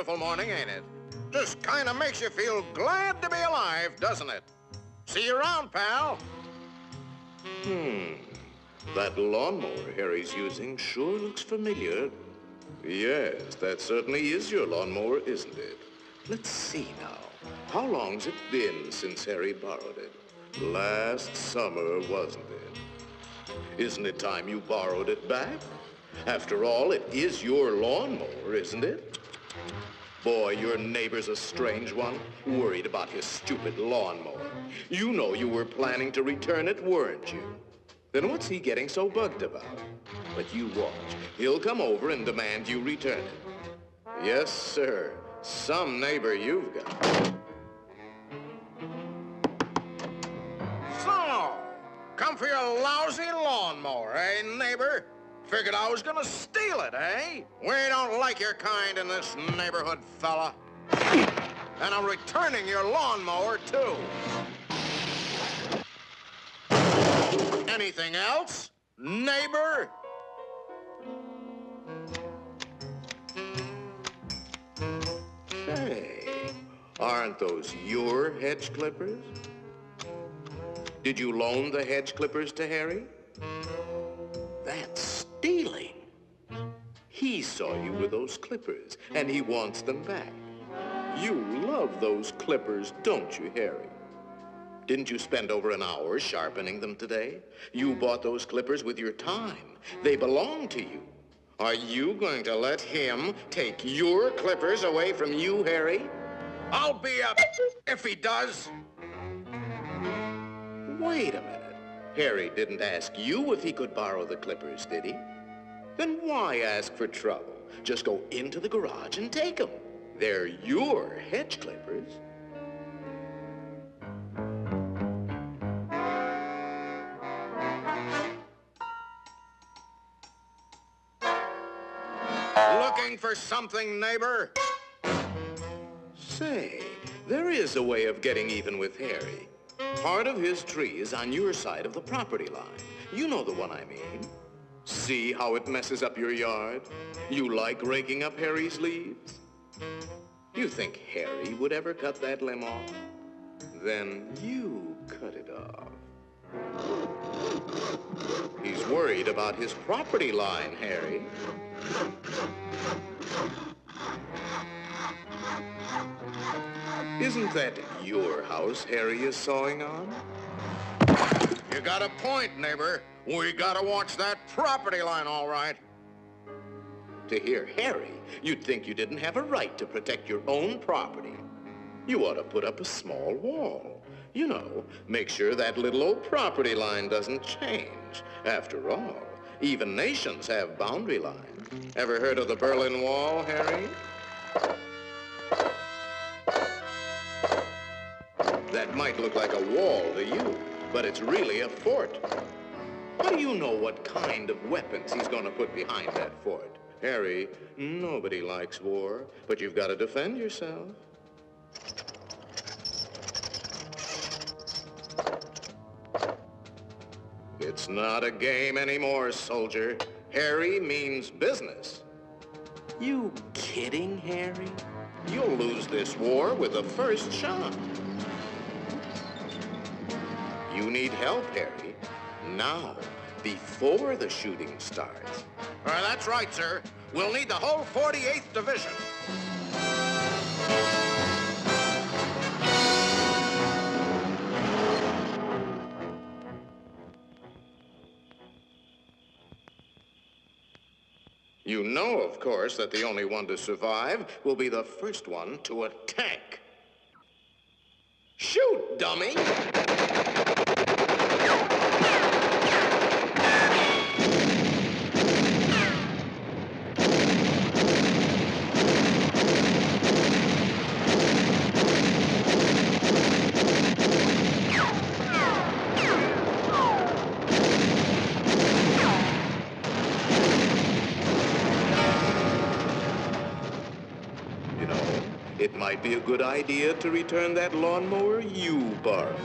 beautiful morning, ain't it? Just kind of makes you feel glad to be alive, doesn't it? See you around, pal. That lawnmower Harry's using sure looks familiar. Yes, that certainly is your lawnmower, isn't it? Let's see now. How long's it been since Harry borrowed it? Last summer, wasn't it? Isn't it time you borrowed it back? After all, it is your lawnmower, isn't it? Boy, your neighbor's a strange one, worried about his stupid lawnmower. You know you were planning to return it, weren't you? Then what's he getting so bugged about? But you watch. He'll come over and demand you return it. Yes, sir. Some neighbor you've got. So, come for your lousy lawnmower, eh, neighbor? Figured I was gonna steal it, eh? We don't like your kind in this neighborhood, fella. And I'm returning your lawnmower, too. Anything else, neighbor? Hey, aren't those your hedge clippers? Did you loan the hedge clippers to Harry? That's stealing. He saw you with those clippers, and he wants them back. You love those clippers, don't you, Harry? Didn't you spend over an hour sharpening them today? You bought those clippers with your time. They belong to you. Are you going to let him take your clippers away from you, Harry? I'll be up if he does. Wait a minute. Harry didn't ask you if he could borrow the clippers, did he? Then why ask for trouble? Just go into the garage and take them. They're your hedge clippers. Looking for something, neighbor? Say, there is a way of getting even with Harry. Part of his tree is on your side of the property line. You know the one I mean. See how it messes up your yard? You like raking up Harry's leaves? You think Harry would ever cut that limb off? Then you cut it off. He's worried about his property line, Harry. Isn't that your house Harry is sawing on? You got a point, neighbor. We gotta watch that property line, all right. To hear Harry, you'd think you didn't have a right to protect your own property. You ought to put up a small wall. You know, make sure that little old property line doesn't change. After all, even nations have boundary lines. Ever heard of the Berlin Wall, Harry? That might look like a wall to you, but it's really a fort. How do you know what kind of weapons he's going to put behind that fort? Harry, nobody likes war, but you've got to defend yourself. It's not a game anymore, soldier. Harry means business. You kidding, Harry? You'll lose this war with the first shot. You need help, Harry. Now, before the shooting starts. That's right, sir. We'll need the whole 48th Division. You know, of course, that the only one to survive will be the first one to attack. Shoot, dummy! It might be a good idea to return that lawnmower you borrowed.